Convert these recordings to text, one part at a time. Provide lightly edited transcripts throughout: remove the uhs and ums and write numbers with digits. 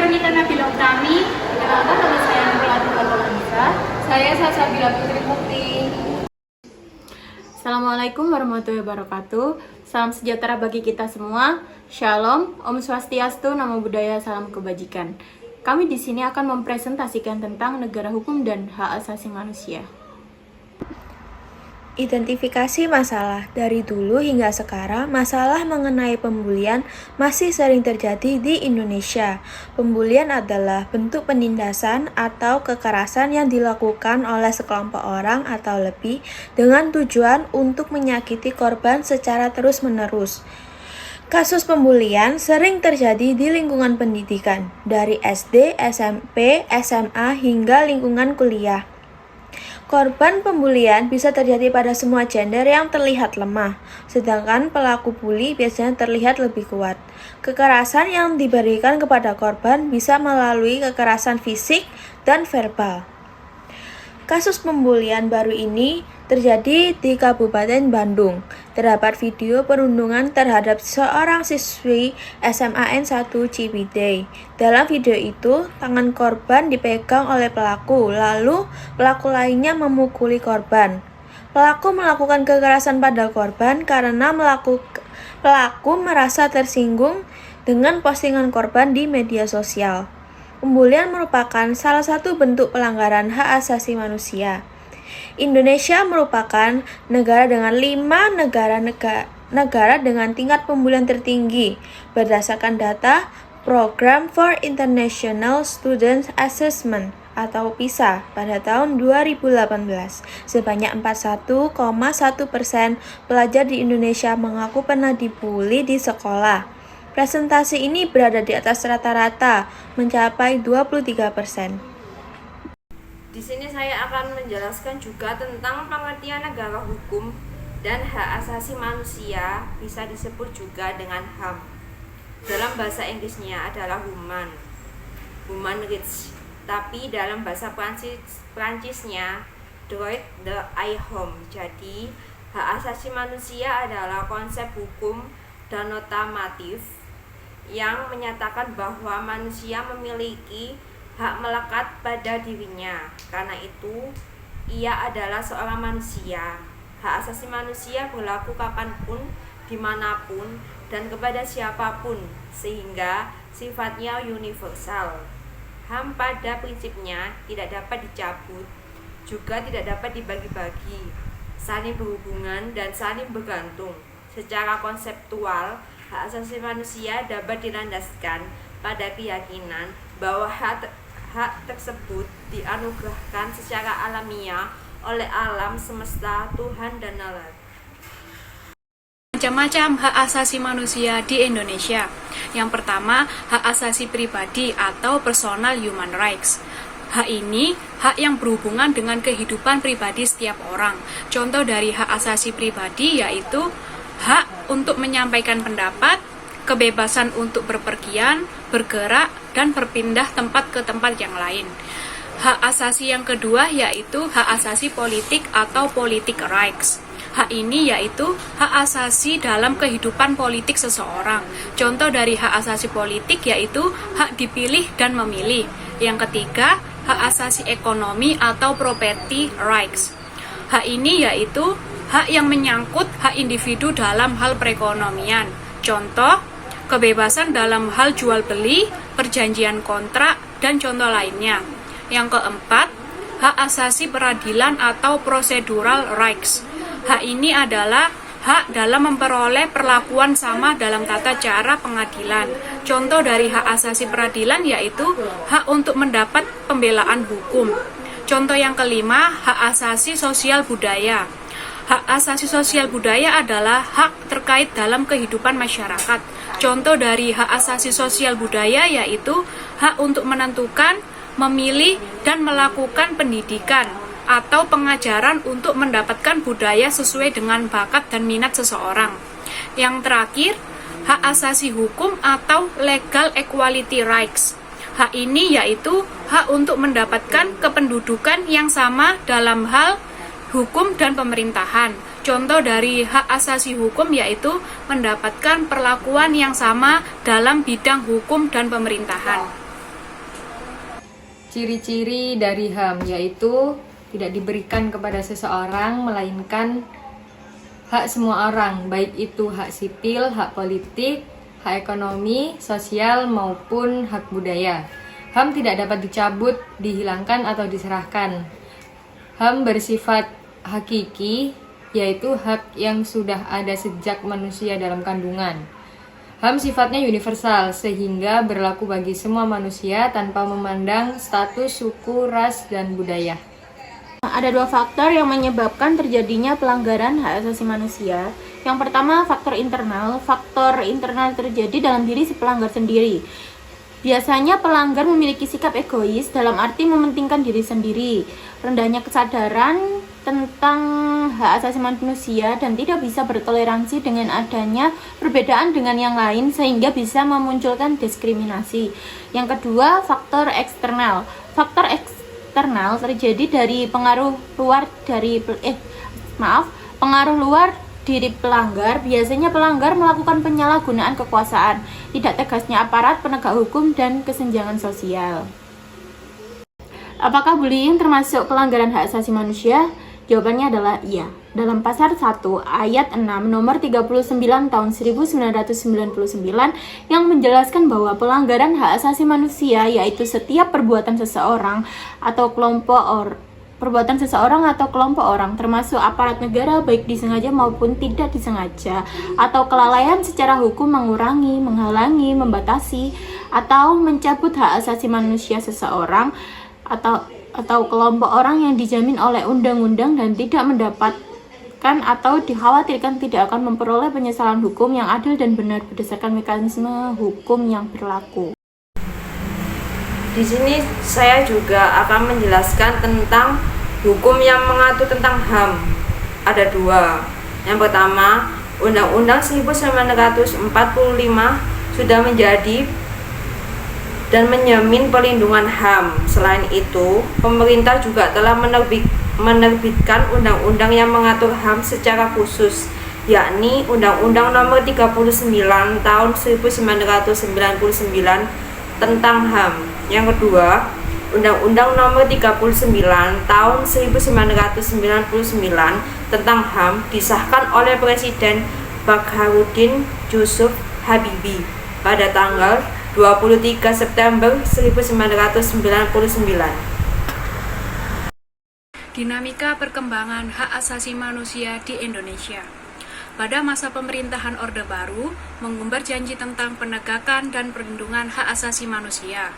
Pranita Nabila Utami. Perkenalkan, nama saya Nabila Nisa. Saya Salsabila Putri Mukti. Assalamualaikum warahmatullahi wabarakatuh. Salam sejahtera bagi kita semua. Shalom, Om Swastiastu, Namo Buddhaya, salam kebajikan. Kami di sini akan mempresentasikan tentang negara hukum dan hak asasi manusia. Identifikasi masalah. Dari dulu hingga sekarang, masalah mengenai pembulian masih sering terjadi di Indonesia. Pembulian adalah bentuk penindasan atau kekerasan yang dilakukan oleh sekelompok orang atau lebih dengan tujuan untuk menyakiti korban secara terus-menerus. Kasus pembulian sering terjadi di lingkungan pendidikan, dari SD, SMP, SMA, hingga lingkungan kuliah. Korban pembulian bisa terjadi pada semua gender yang terlihat lemah, sedangkan pelaku bully biasanya terlihat lebih kuat. Kekerasan yang diberikan kepada korban bisa melalui kekerasan fisik dan verbal. Kasus pembulian baru ini terjadi di Kabupaten Bandung. Terdapat video perundungan terhadap seorang siswi SMAN 1 Ciwidey. Dalam video itu, tangan korban dipegang oleh pelaku, lalu pelaku lainnya memukuli korban. Pelaku melakukan kekerasan pada korban karena pelaku merasa tersinggung dengan postingan korban di media sosial. Pembulian merupakan salah satu bentuk pelanggaran hak asasi manusia. Indonesia merupakan negara dengan 5 negara dengan tingkat pembulian tertinggi berdasarkan data Program for International Student Assessment atau PISA pada tahun 2018. Sebanyak 41,1% pelajar di Indonesia mengaku pernah dibully di sekolah. Presentasi ini berada di atas rata-rata, mencapai 23%. Di sini saya akan menjelaskan juga tentang pengertian negara hukum dan hak asasi manusia, bisa disebut juga dengan HAM. Dalam bahasa Inggrisnya adalah human rights, tapi dalam bahasa Prancisnya droit de l'homme. Jadi, hak asasi manusia adalah konsep hukum dan normatif yang menyatakan bahwa manusia memiliki hak melekat pada dirinya. Karena itu, ia adalah seorang manusia. Hak asasi manusia berlaku kapanpun, dimanapun, dan kepada siapapun, sehingga sifatnya universal. HAM pada prinsipnya tidak dapat dicabut, juga tidak dapat dibagi-bagi, saling berhubungan dan saling bergantung. Secara konseptual, hak asasi manusia dapat dilandaskan pada keyakinan bahwa hak tersebut dianugerahkan secara alamiah oleh alam semesta, Tuhan, dan alam. Macam-macam hak asasi manusia di Indonesia. Yang pertama, hak asasi pribadi atau personal human rights. Hak ini hak yang berhubungan dengan kehidupan pribadi setiap orang. Contoh dari hak asasi pribadi yaitu hak untuk menyampaikan pendapat, kebebasan untuk berpergian, bergerak, dan berpindah tempat ke tempat yang lain. Hak asasi yang kedua yaitu hak asasi politik atau politic rights. Hak ini yaitu hak asasi dalam kehidupan politik seseorang. Contoh dari hak asasi politik yaitu hak dipilih dan memilih. Yang ketiga, hak asasi ekonomi atau property rights. Hak ini yaitu hak yang menyangkut hak individu dalam hal perekonomian. Contoh, kebebasan dalam hal jual beli, perjanjian kontrak, dan contoh lainnya. Yang keempat, hak asasi peradilan atau procedural rights. Hak ini adalah hak dalam memperoleh perlakuan sama dalam tata cara pengadilan. Contoh dari hak asasi peradilan yaitu hak untuk mendapat pembelaan hukum. Contoh yang kelima, hak asasi sosial budaya. Hak asasi sosial budaya adalah hak terkait dalam kehidupan masyarakat. Contoh dari hak asasi sosial budaya yaitu hak untuk menentukan, memilih, dan melakukan pendidikan atau pengajaran untuk mendapatkan budaya sesuai dengan bakat dan minat seseorang. Yang terakhir, hak asasi hukum atau legal equality rights. Hak ini yaitu hak untuk mendapatkan kependudukan yang sama dalam hal hukum dan pemerintahan. Contoh dari hak asasi hukum yaitu mendapatkan perlakuan yang sama dalam bidang hukum dan pemerintahan. ciri-ciri dari HAM, yaitu tidak diberikan kepada seseorang, melainkan hak semua orang, baik itu hak sipil, hak politik, hak ekonomi, sosial, maupun hak budaya. HAM tidak dapat dicabut, dihilangkan, atau diserahkan. HAM bersifat hakiki, yaitu hak yang sudah ada sejak manusia dalam kandungan. HAM sifatnya universal, sehingga berlaku bagi semua manusia tanpa memandang status, suku, ras, dan budaya. Ada dua faktor yang menyebabkan terjadinya pelanggaran hak asasi manusia. Yang pertama, faktor internal. Faktor internal terjadi dalam diri si pelanggar sendiri. Biasanya pelanggar memiliki sikap egois dalam arti mementingkan diri sendiri, rendahnya kesadaran tentang hak asasi manusia, dan tidak bisa bertoleransi dengan adanya perbedaan dengan yang lain sehingga bisa memunculkan diskriminasi. Yang kedua, faktor eksternal. Faktor eksternal terjadi dari pengaruh luar diri pelanggar. Biasanya pelanggar melakukan penyalahgunaan kekuasaan, tidak tegasnya aparat penegak hukum, dan kesenjangan sosial. Apakah bullying termasuk pelanggaran hak asasi manusia? Jawabannya adalah iya. Dalam pasal 1 ayat 6 nomor 39 tahun 1999 yang menjelaskan bahwa pelanggaran hak asasi manusia yaitu setiap perbuatan seseorang atau kelompok orang termasuk aparat negara baik disengaja maupun tidak disengaja atau kelalaian secara hukum mengurangi, menghalangi, membatasi atau mencabut hak asasi manusia seseorang atau kelompok orang yang dijamin oleh undang-undang dan tidak mendapatkan atau dikhawatirkan tidak akan memperoleh penyesalan hukum yang adil dan benar berdasarkan mekanisme hukum yang berlaku. Di sini saya juga akan menjelaskan tentang hukum yang mengatur tentang HAM. Ada dua. Yang pertama, Undang-Undang 1945 sudah menjadi dan menjamin perlindungan HAM. Selain itu, pemerintah juga telah menerbitkan undang-undang yang mengatur HAM secara khusus, yakni Undang-Undang Nomor 39 Tahun 1999 tentang HAM. Yang kedua, Undang-Undang Nomor 39 Tahun 1999 tentang HAM disahkan oleh Presiden Bakhruddin Yusuf Habibie pada tanggal 23 September 1999. Dinamika perkembangan hak asasi manusia di Indonesia. Pada masa pemerintahan Orde Baru, mengumbar janji tentang penegakan dan perlindungan hak asasi manusia.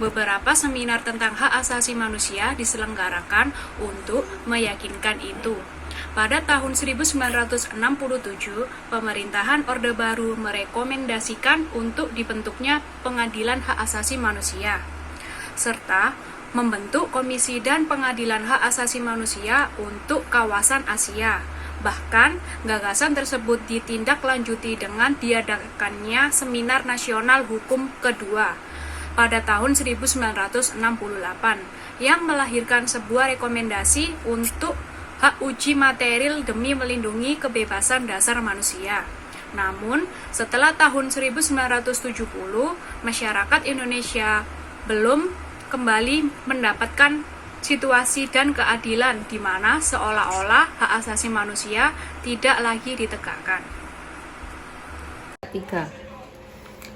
Beberapa seminar tentang hak asasi manusia diselenggarakan untuk meyakinkan itu. Pada tahun 1967, pemerintahan Orde Baru merekomendasikan untuk dibentuknya Pengadilan Hak Asasi Manusia, serta membentuk Komisi dan Pengadilan Hak Asasi Manusia untuk kawasan Asia. Bahkan, gagasan tersebut ditindaklanjuti dengan diadakannya Seminar Nasional Hukum kedua pada tahun 1968 yang melahirkan sebuah rekomendasi untuk hak uji material demi melindungi kebebasan dasar manusia. Namun, setelah tahun 1970, masyarakat Indonesia belum kembali mendapatkan situasi dan keadilan di mana seolah-olah hak asasi manusia tidak lagi ditegakkan. 3.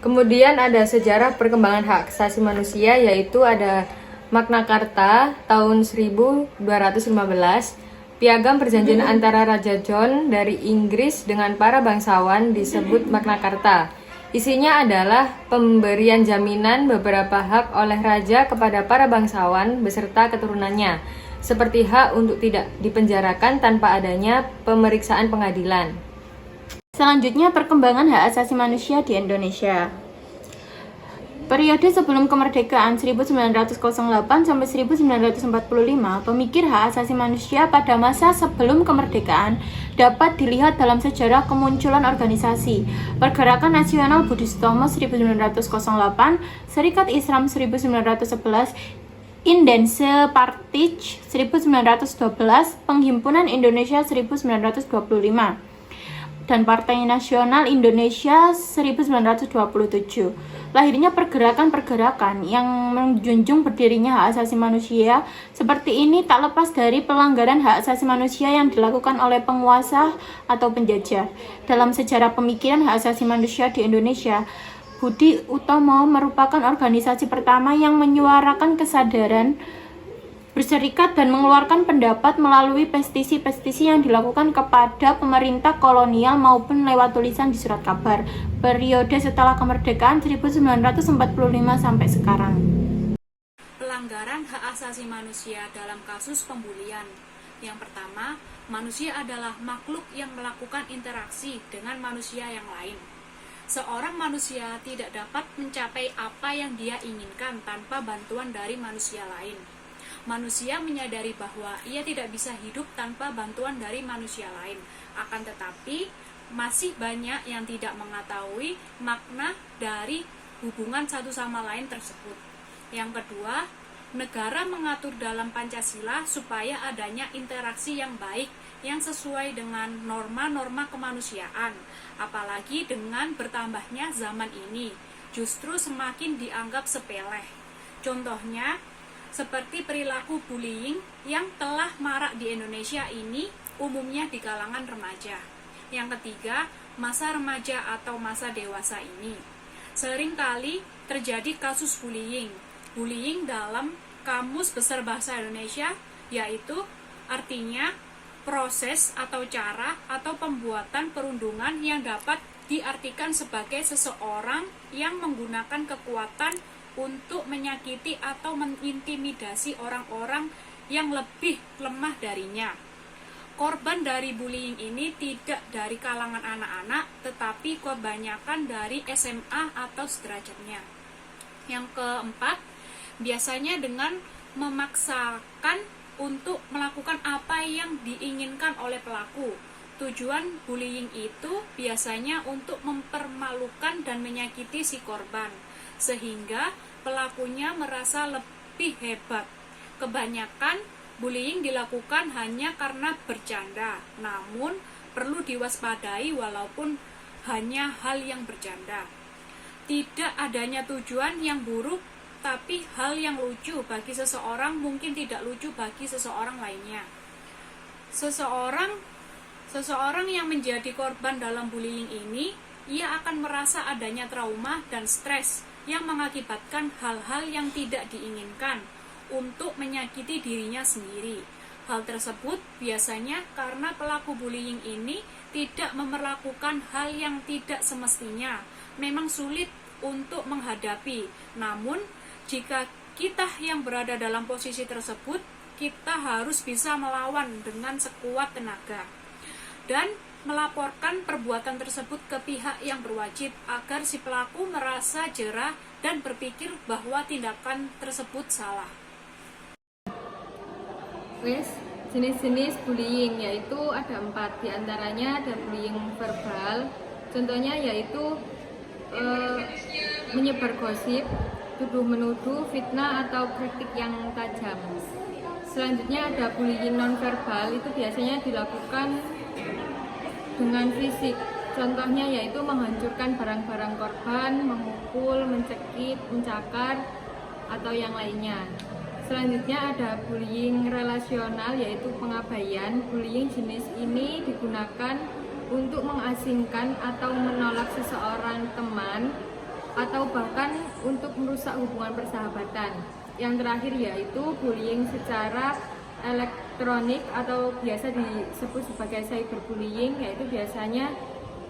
Kemudian ada sejarah perkembangan hak asasi manusia, yaitu ada Magna Carta tahun 1215. Piagam perjanjian antara Raja John dari Inggris dengan para bangsawan disebut Magna Carta. Isinya adalah pemberian jaminan beberapa hak oleh raja kepada para bangsawan beserta keturunannya, seperti hak untuk tidak dipenjarakan tanpa adanya pemeriksaan pengadilan. Selanjutnya, perkembangan hak asasi manusia di Indonesia. Periode sebelum kemerdekaan 1908 sampai 1945, pemikir hak asasi manusia pada masa sebelum kemerdekaan dapat dilihat dalam sejarah kemunculan organisasi Pergerakan Nasional Budi Utomo 1908, Serikat Islam 1911, Indense Partij 1912, Penghimpunan Indonesia 1925, dan Partai Nasional Indonesia 1927. lahirnya pergerakan-pergerakan yang menjunjung berdirinya hak asasi manusia seperti ini tak lepas dari pelanggaran hak asasi manusia yang dilakukan oleh penguasa atau penjajah. Dalam sejarah pemikiran hak asasi manusia di Indonesia, Budi Utomo merupakan organisasi pertama yang menyuarakan kesadaran berserikat dan mengeluarkan pendapat melalui petisi-petisi yang dilakukan kepada pemerintah kolonial maupun lewat tulisan di surat kabar periode setelah kemerdekaan 1945 sampai sekarang. Pelanggaran hak asasi manusia dalam kasus pembulian. Yang pertama, manusia adalah makhluk yang melakukan interaksi dengan manusia yang lain. Seorang manusia tidak dapat mencapai apa yang dia inginkan tanpa bantuan dari manusia lain. Manusia menyadari bahwa ia tidak bisa hidup tanpa bantuan dari manusia lain. Akan tetapi, masih banyak yang tidak mengetahui makna dari hubungan satu sama lain tersebut. Yang kedua, negara mengatur dalam Pancasila supaya adanya interaksi yang baik yang sesuai dengan norma-norma kemanusiaan. Apalagi dengan bertambahnya zaman ini, justru semakin dianggap sepele. Contohnya, seperti perilaku bullying yang telah marak di Indonesia ini umumnya di kalangan remaja. Yang ketiga, masa remaja atau masa dewasa ini. Seringkali terjadi kasus bullying. Bullying dalam Kamus Besar Bahasa Indonesia yaitu artinya proses atau cara atau pembuatan perundungan yang dapat diartikan sebagai seseorang yang menggunakan kekuatan untuk menyakiti atau mengintimidasi orang-orang yang lebih lemah darinya. Korban dari bullying ini tidak dari kalangan anak-anak, tetapi kebanyakan dari SMA atau sederajatnya. Yang keempat, biasanya dengan memaksakan untuk melakukan apa yang diinginkan oleh pelaku. Tujuan bullying itu biasanya untuk mempermalukan dan menyakiti si korban, sehingga pelakunya merasa lebih hebat. Kebanyakan bullying dilakukan hanya karena bercanda, namun perlu diwaspadai walaupun hanya hal yang bercanda. Tidak adanya tujuan yang buruk, tapi hal yang lucu bagi seseorang mungkin tidak lucu bagi seseorang lainnya. Seseorang yang menjadi korban dalam bullying ini, ia akan merasa adanya trauma dan stres yang mengakibatkan hal-hal yang tidak diinginkan untuk menyakiti dirinya sendiri. Hal tersebut biasanya karena pelaku bullying ini tidak memperlakukan hal yang tidak semestinya, memang sulit untuk menghadapi. Namun, jika kita yang berada dalam posisi tersebut, kita harus bisa melawan dengan sekuat tenaga dan melaporkan perbuatan tersebut ke pihak yang berwajib agar si pelaku merasa jera dan berpikir bahwa tindakan tersebut salah. Jenis-jenis bullying yaitu ada 4, diantaranya ada bullying verbal, contohnya yaitu menyebar gosip, tuduh-menuduh, fitnah atau kritik yang tajam. Selanjutnya ada bullying nonverbal, itu biasanya dilakukan dengan fisik, contohnya yaitu menghancurkan barang-barang korban, memukul, mencekik, mencakar, atau yang lainnya. Selanjutnya ada bullying relasional, yaitu pengabaian. Bullying jenis ini digunakan untuk mengasingkan atau menolak seseorang teman, atau bahkan untuk merusak hubungan persahabatan. Yang terakhir yaitu bullying secara elektronik atau biasa disebut sebagai cyberbullying, yaitu biasanya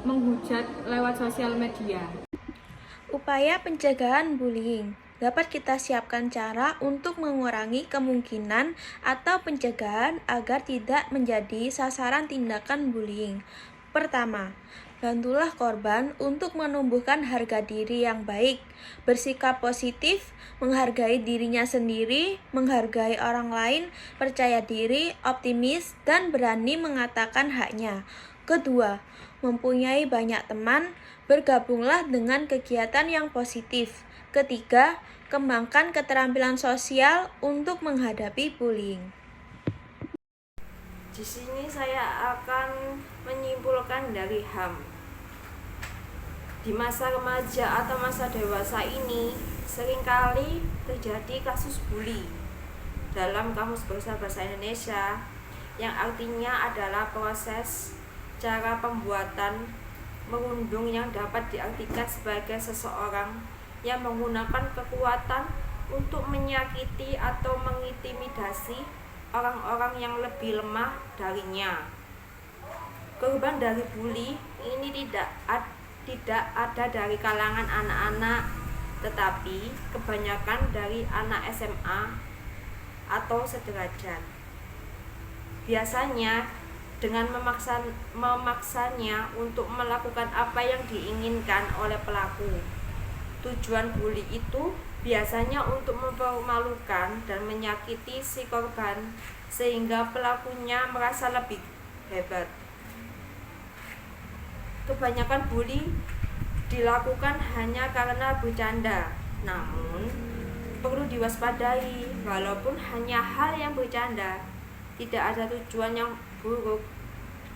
menghujat lewat sosial media. Upaya pencegahan bullying. Dapat kita siapkan cara untuk mengurangi kemungkinan atau pencegahan agar tidak menjadi sasaran tindakan bullying. Pertama, bantulah korban untuk menumbuhkan harga diri yang baik, bersikap positif, menghargai dirinya sendiri, menghargai orang lain, percaya diri, optimis, dan berani mengatakan haknya. Kedua, mempunyai banyak teman, bergabunglah dengan kegiatan yang positif. Ketiga, kembangkan keterampilan sosial untuk menghadapi bullying. Di sini saya akan menyimpulkan dari HAM. Di masa remaja atau masa dewasa ini seringkali terjadi kasus bully. Dalam Kamus Besar Bahasa Indonesia, yang artinya adalah proses cara pembuatan merundung yang dapat diartikan sebagai seseorang yang menggunakan kekuatan untuk menyakiti atau mengintimidasi orang-orang yang lebih lemah darinya. Korban dari bully ini tidak ada dari kalangan anak-anak, tetapi kebanyakan dari anak SMA atau sederajat. Biasanya dengan memaksanya untuk melakukan apa yang diinginkan oleh pelaku. Tujuan bully itu biasanya untuk mempermalukan dan menyakiti si korban sehingga pelakunya merasa lebih hebat. Kebanyakan bully dilakukan hanya karena bercanda, namun perlu diwaspadai walaupun hanya hal yang bercanda, tidak ada tujuan yang buruk,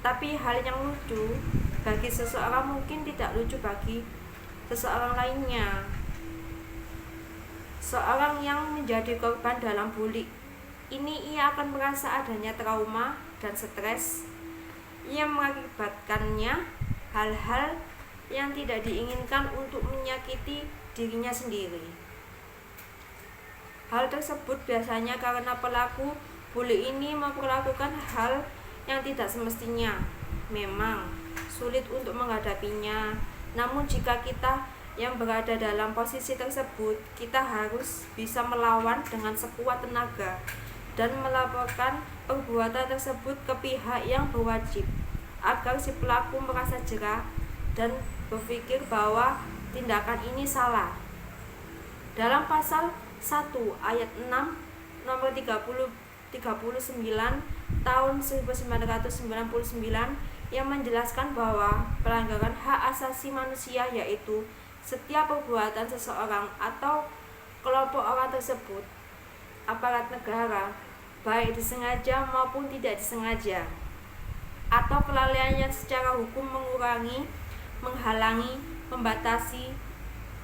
tapi hal yang lucu bagi seseorang mungkin tidak lucu bagi seseorang lainnya. Seorang yang menjadi korban dalam bully ini ia akan merasa adanya trauma dan stres yang mengakibatkannya hal-hal yang tidak diinginkan untuk menyakiti dirinya sendiri. Hal tersebut biasanya karena pelaku bully ini memperlakukan hal yang tidak semestinya. Memang sulit untuk menghadapinya, namun jika kita yang berada dalam posisi tersebut, kita harus bisa melawan dengan sekuat tenaga dan melaporkan perbuatan tersebut ke pihak yang berwajib agar si pelaku merasa jerah dan berpikir bahwa tindakan ini salah. Dalam pasal 1 ayat 6 nomor 39 tahun 1999 yang menjelaskan bahwa pelanggaran hak asasi manusia yaitu setiap perbuatan seseorang atau kelompok orang tersebut aparat negara, baik disengaja maupun tidak disengaja, atau kelalaiannya secara hukum mengurangi, menghalangi, membatasi,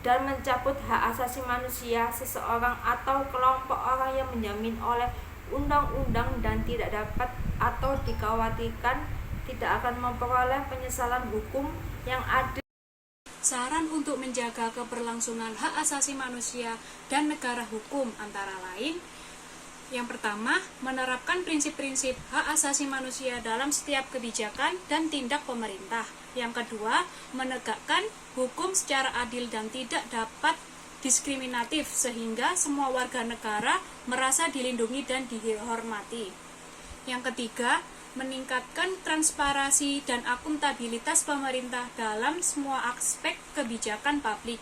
dan mencabut hak asasi manusia seseorang atau kelompok orang yang menjamin oleh undang-undang dan tidak dapat atau dikhawatirkan tidak akan memperoleh penyesalan hukum yang adil. Saran untuk menjaga keberlangsungan hak asasi manusia dan negara hukum antara lain: yang pertama, menerapkan prinsip-prinsip hak asasi manusia dalam setiap kebijakan dan tindak pemerintah. Yang kedua, menegakkan hukum secara adil dan tidak dapat diskriminatif sehingga semua warga negara merasa dilindungi dan dihormati. Yang ketiga, meningkatkan transparansi dan akuntabilitas pemerintah dalam semua aspek kebijakan publik.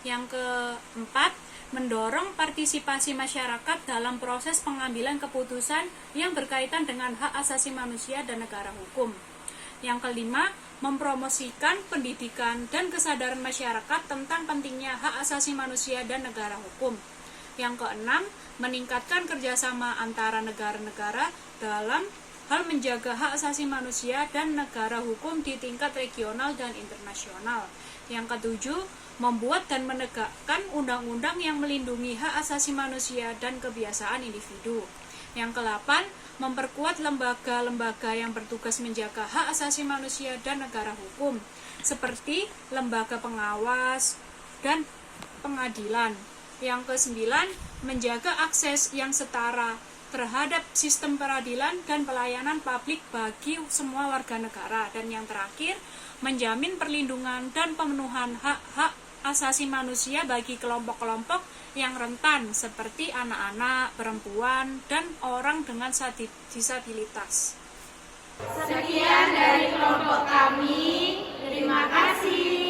Yang keempat, mendorong partisipasi masyarakat dalam proses pengambilan keputusan yang berkaitan dengan hak asasi manusia dan negara hukum. Yang kelima, mempromosikan pendidikan dan kesadaran masyarakat tentang pentingnya hak asasi manusia dan negara hukum. Yang keenam, meningkatkan kerjasama antara negara-negara dalam hal menjaga hak asasi manusia dan negara hukum di tingkat regional dan internasional. Yang ketujuh, membuat dan menegakkan undang-undang yang melindungi hak asasi manusia dan kebiasaan individu. Yang kedelapan, memperkuat lembaga-lembaga yang bertugas menjaga hak asasi manusia dan negara hukum, seperti lembaga pengawas dan pengadilan. Yang kesembilan, menjaga akses yang setara terhadap sistem peradilan dan pelayanan publik bagi semua warga negara. Dan yang terakhir, menjamin perlindungan dan pemenuhan hak-hak asasi manusia bagi kelompok-kelompok yang rentan seperti anak-anak, perempuan, dan orang dengan disabilitas. Sekian dari kelompok kami. Terima kasih.